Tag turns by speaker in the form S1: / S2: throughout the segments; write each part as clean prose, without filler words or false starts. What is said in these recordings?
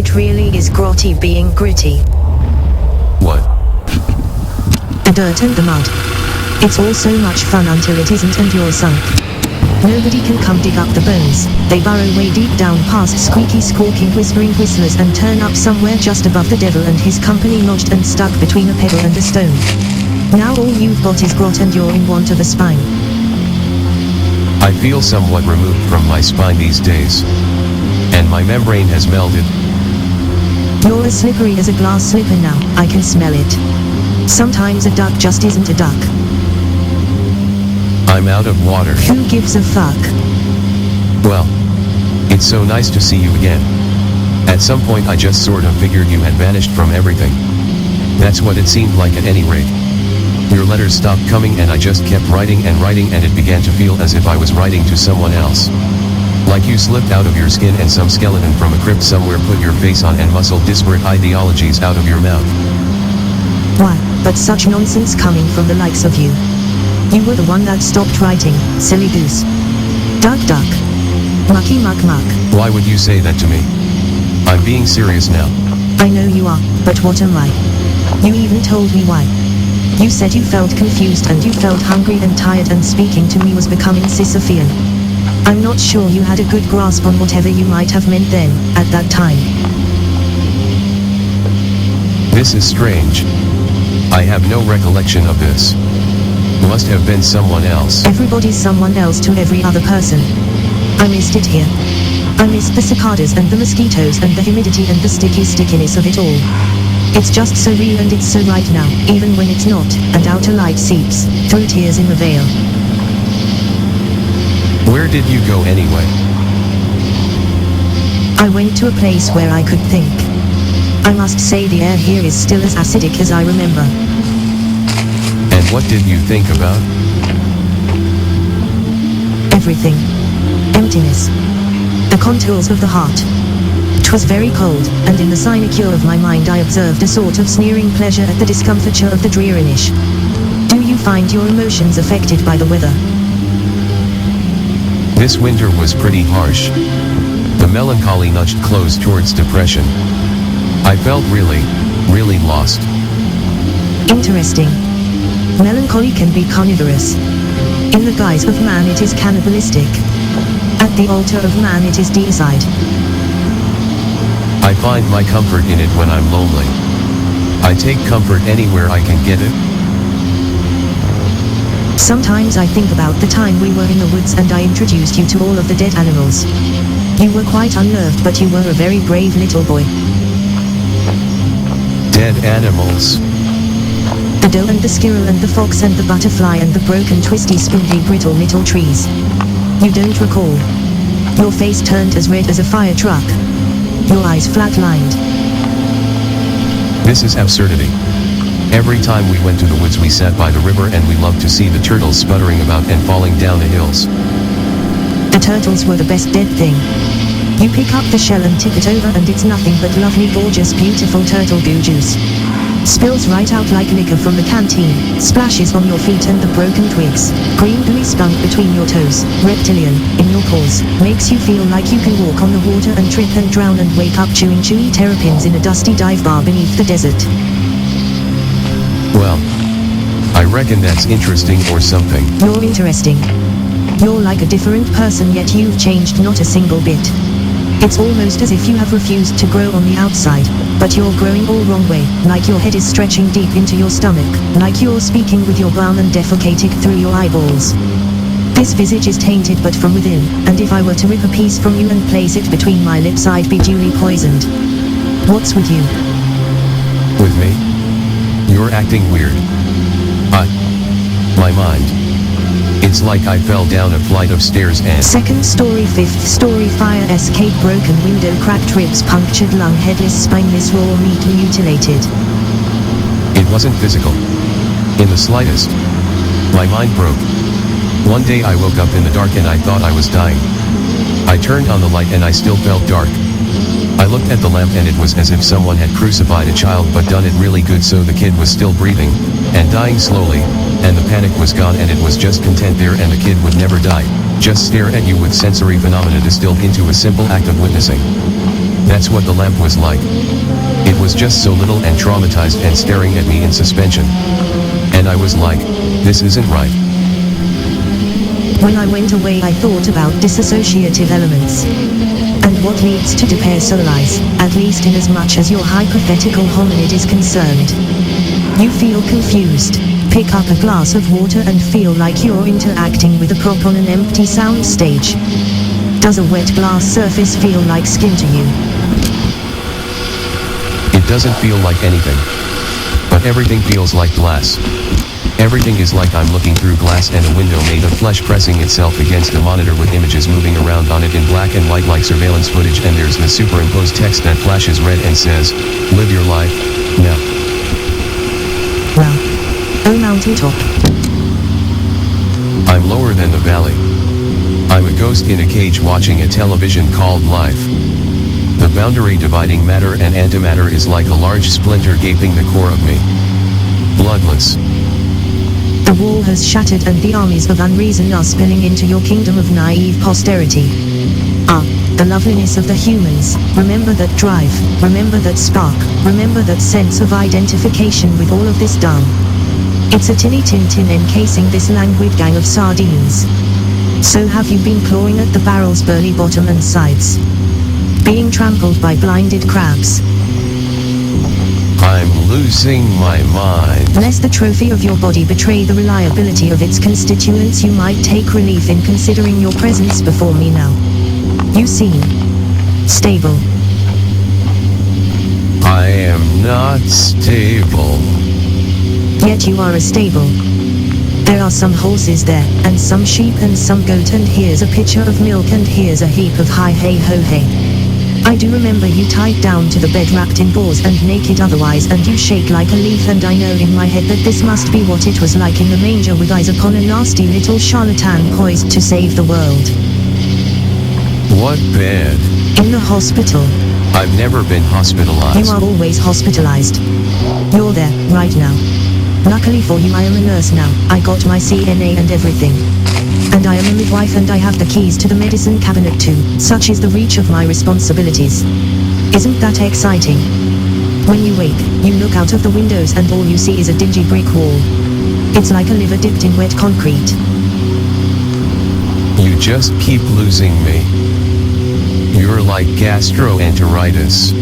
S1: It really is grotty being gritty.
S2: What?
S1: The dirt and the mud. It's all so much fun until it isn't and you're sunk. Nobody can come dig up the bones. They burrow way deep down past squeaky, squawking, whispering whistlers and turn up somewhere just above the devil and his company, lodged and stuck between a pebble and a stone. Now all you've got is grot and you're in want of a spine.
S2: I feel somewhat removed from my spine these days. And my membrane has melded.
S1: You're as slippery as a glass slipper now, I can smell it. Sometimes a duck just isn't a duck.
S2: I'm out of water.
S1: Who gives a fuck?
S2: Well, it's so nice to see you again. At some point I just sort of figured you had vanished from everything. That's what it seemed like at any rate. Your letters stopped coming and I just kept writing and it began to feel as if I was writing to someone else. Like you slipped out of your skin and some skeleton from a crypt somewhere put your face on and muscled disparate ideologies out of your mouth.
S1: Why, but such nonsense coming from the likes of you. You were the one that stopped writing, silly goose. Duck duck. Mucky muck muck.
S2: Why would you say that to me? I'm being serious now.
S1: I know you are, but what am I? You even told me why. You said you felt confused and you felt hungry and tired and speaking to me was becoming Sisyphean. I'm not sure you had a good grasp on whatever you might have meant then, at that time.
S2: This is strange. I have no recollection of this. Must have been someone else.
S1: Everybody's someone else to every other person. I missed it here. I missed the cicadas and the mosquitoes and the humidity and the stickiness of it all. It's just so real and it's so right now, even when it's not, and outer light seeps through tears in the veil.
S2: Where did you go anyway?
S1: I went to a place where I could think. I must say the air here is still as acidic as I remember.
S2: And what did you think about?
S1: Everything. Emptiness. The contours of the heart. It was very cold, and in the sinecure of my mind I observed a sort of sneering pleasure at the discomfiture of the dreariness. Do you find your emotions affected by the weather?
S2: This winter was pretty harsh. The melancholy nudged close towards depression. I felt really lost.
S1: Interesting. Melancholy can be carnivorous. In the guise of man it is cannibalistic. At the altar of man it is deicide.
S2: I find my comfort in it when I'm lonely. I take comfort anywhere I can get it.
S1: Sometimes I think about the time we were in the woods and I introduced you to all of the dead animals. You were quite unnerved, but you were a very brave little boy.
S2: Dead animals?
S1: The doe and the squirrel and the fox and the butterfly and the broken, twisty, spindly, brittle little trees. You don't recall. Your face turned as red as a fire truck. Your eyes flat-lined.
S2: This is absurdity. Every time we went to the woods we sat by the river and we loved to see the turtles sputtering about and falling down the hills.
S1: The turtles were the best dead thing. You pick up the shell and tip it over and it's nothing but lovely, gorgeous, beautiful turtle goo juice. Spills right out like liquor from the canteen, splashes on your feet and the broken twigs, green gooey skunk between your toes, reptilian, in your paws, makes you feel like you can walk on the water and trip and drown and wake up chewing chewy terrapins in a dusty dive bar beneath the desert.
S2: Well, I reckon that's interesting or something.
S1: You're interesting. You're like a different person, yet you've changed not a single bit. It's almost as if you have refused to grow on the outside, but you're growing all wrong way, like your head is stretching deep into your stomach, like you're speaking with your bum and defecating through your eyeballs. This visage is tainted but from within, and if I were to rip a piece from you and place it between my lips I'd be duly poisoned. What's with you?
S2: With me? You're acting weird. My mind. It's like I fell down a flight of stairs and...
S1: Second story, fifth story, fire escape, broken window, cracked ribs, punctured lung, headless, spineless, raw meat, mutilated.
S2: It wasn't physical. In the slightest. My mind broke. One day I woke up in the dark and I thought I was dying. I turned on the light and I still felt dark. I looked at the lamp and it was as if someone had crucified a child but done it really good, so the kid was still breathing, and dying slowly, and the panic was gone and it was just content there and the kid would never die, just stare at you with sensory phenomena distilled into a simple act of witnessing. That's what the lamp was like. It was just so little and traumatized and staring at me in suspension. And I was like, this isn't right.
S1: When I went away I thought about dissociative elements. And what leads to depersonalize, at least in as much as your hypothetical hominid is concerned. You feel confused, pick up a glass of water and feel like you're interacting with a prop on an empty sound stage. Does a wet glass surface feel like skin to you?
S2: It doesn't feel like anything. But everything feels like glass. Everything is like I'm looking through glass and a window made of flesh pressing itself against a monitor with images moving around on it in black and white like surveillance footage, and there's the superimposed text that flashes red and says, live your life, now.
S1: Well, oh mountaintop.
S2: I'm lower than the valley. I'm a ghost in a cage watching a television called life. The boundary dividing matter and antimatter is like a large splinter gaping the core of me. Bloodless.
S1: The wall has shattered and the armies of unreason are spilling into your kingdom of naive posterity. The loveliness of the humans, remember that drive, remember that spark, remember that sense of identification with all of this dung. It's a tinny tin encasing this languid gang of sardines. So have you been clawing at the barrel's burly bottom and sides? Being trampled by blinded crabs?
S2: I'm losing my mind.
S1: Lest the trophy of your body betray the reliability of its constituents, you might take relief in considering your presence before me now. You seem stable.
S2: I am not stable.
S1: Yet you are stable. There are some horses there, and some sheep and some goat, and here's a pitcher of milk and here's a heap of hi hey ho hey. I do remember you tied down to the bed wrapped in gauze and naked otherwise, and you shake like a leaf, and I know in my head that this must be what it was like in the manger with eyes upon a nasty little charlatan poised to save the world.
S2: What bed?
S1: In the hospital.
S2: I've never been hospitalized.
S1: You are always hospitalized. You're there, right now. Luckily for you I am a nurse now, I got my CNA and everything. And I am a midwife and I have the keys to the medicine cabinet too, such is the reach of my responsibilities. Isn't that exciting? When you wake, you look out of the windows and all you see is a dingy brick wall. It's like a liver dipped in wet concrete.
S2: You just keep losing me. You're like gastroenteritis.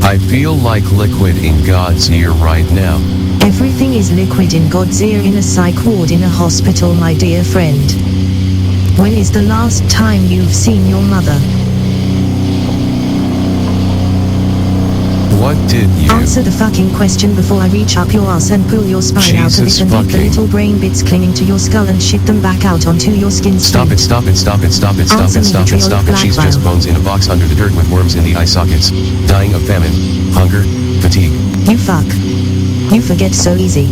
S2: I feel like liquid in God's ear right now.
S1: Everything is liquid in God's ear in a psych ward in a hospital, my dear friend. When is the last time you've seen your mother?
S2: What did you...
S1: Answer the fucking question before I reach up your ass and pull your spine out of it and leave the little brain bits clinging to your skull and shit them back out onto your skin.
S2: Stop it, stop it, stop it, stop it, stop
S1: Answer
S2: it,
S1: me,
S2: stop it,
S1: vitriolic
S2: stop it.
S1: black
S2: She's
S1: vial.
S2: just bones in a box under the dirt with worms in the eye sockets. Dying of famine, hunger, fatigue.
S1: You fuck. You forget so easy.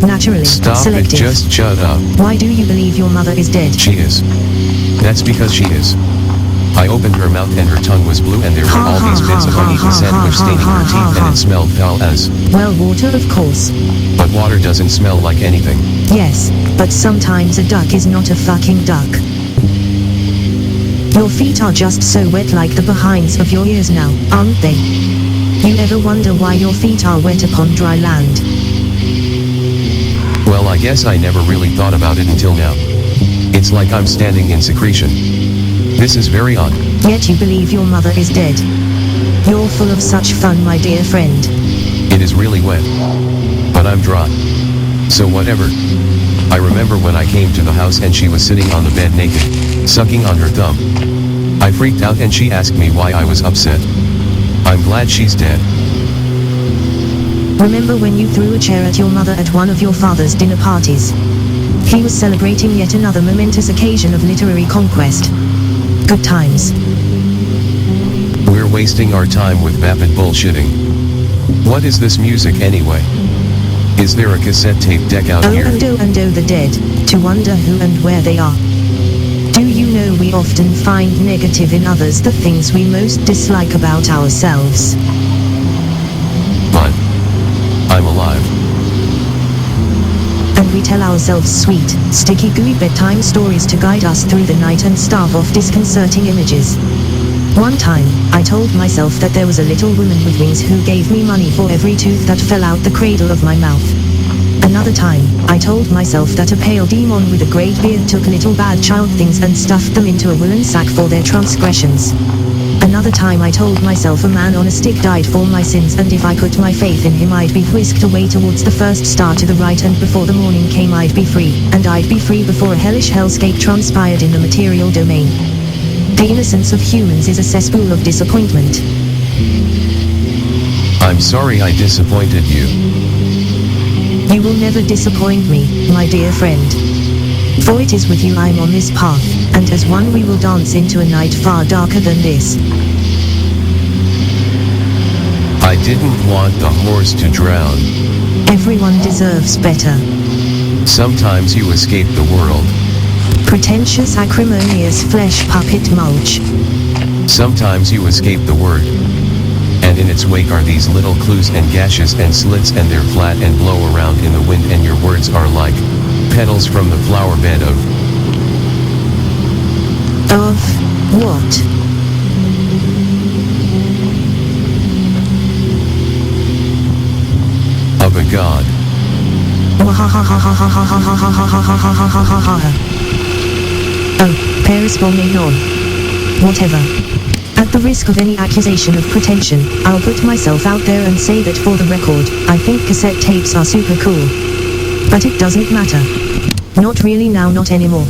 S1: Naturally,
S2: Stop
S1: selective.
S2: it, just shut up.
S1: Why do you believe your mother is dead?
S2: She is. That's because she is. I opened her mouth and her tongue was blue and there were all these bits of uneaten sandwich staining her teeth and it smelled foul as...
S1: Well, water of course.
S2: But water doesn't smell like anything.
S1: Yes, but sometimes a duck is not a fucking duck. Your feet are just so wet like the behinds of your ears now, aren't they? You ever wonder why your feet are wet upon dry land?
S2: Well, I guess I never really thought about it until now. It's like I'm standing in secretion. This is very odd.
S1: Yet you believe your mother is dead. You're full of such fun, my dear friend.
S2: It is really wet. But I'm dry. So whatever. I remember when I came to the house and she was sitting on the bed naked, sucking on her thumb. I freaked out and she asked me why I was upset. I'm glad she's dead.
S1: Remember when you threw a chair at your mother at one of your father's dinner parties? He was celebrating yet another momentous occasion of literary conquest. Good times.
S2: We're wasting our time with vapid bullshitting. What is this music anyway? Is there a cassette tape deck out here?
S1: And oh the dead, to wonder who and where they are. Do you know we often find negative in others the things we most dislike about ourselves?
S2: But I'm alive.
S1: And we tell ourselves sweet, sticky gooey bedtime stories to guide us through the night and starve off disconcerting images. One time, I told myself that there was a little woman with wings who gave me money for every tooth that fell out the cradle of my mouth. Another time, I told myself that a pale demon with a great beard took little bad child things and stuffed them into a woolen sack for their transgressions. Another time I told myself a man on a stick died for my sins, and if I put my faith in him I'd be whisked away towards the first star to the right, and before the morning came I'd be free, and I'd be free before a hellish hellscape transpired in the material domain. The innocence of humans is a cesspool of disappointment.
S2: I'm sorry I disappointed you.
S1: You will never disappoint me, my dear friend. For it is with you I'm on this path, and as one we will dance into a night far darker than this.
S2: I didn't want the horse to drown.
S1: Everyone deserves better.
S2: Sometimes you escape the world.
S1: Pretentious, acrimonious flesh puppet mulch.
S2: Sometimes you escape the word. And in its wake are these little clues and gashes and slits, and they're flat and blow around in the wind, and your words are like petals from the flower bed of
S1: what?
S2: Of a god.
S1: Oh, perispomenon. Whatever. At the risk of any accusation of pretension, I'll put myself out there and say that for the record, I think cassette tapes are super cool. But it doesn't matter. Not really now, not anymore.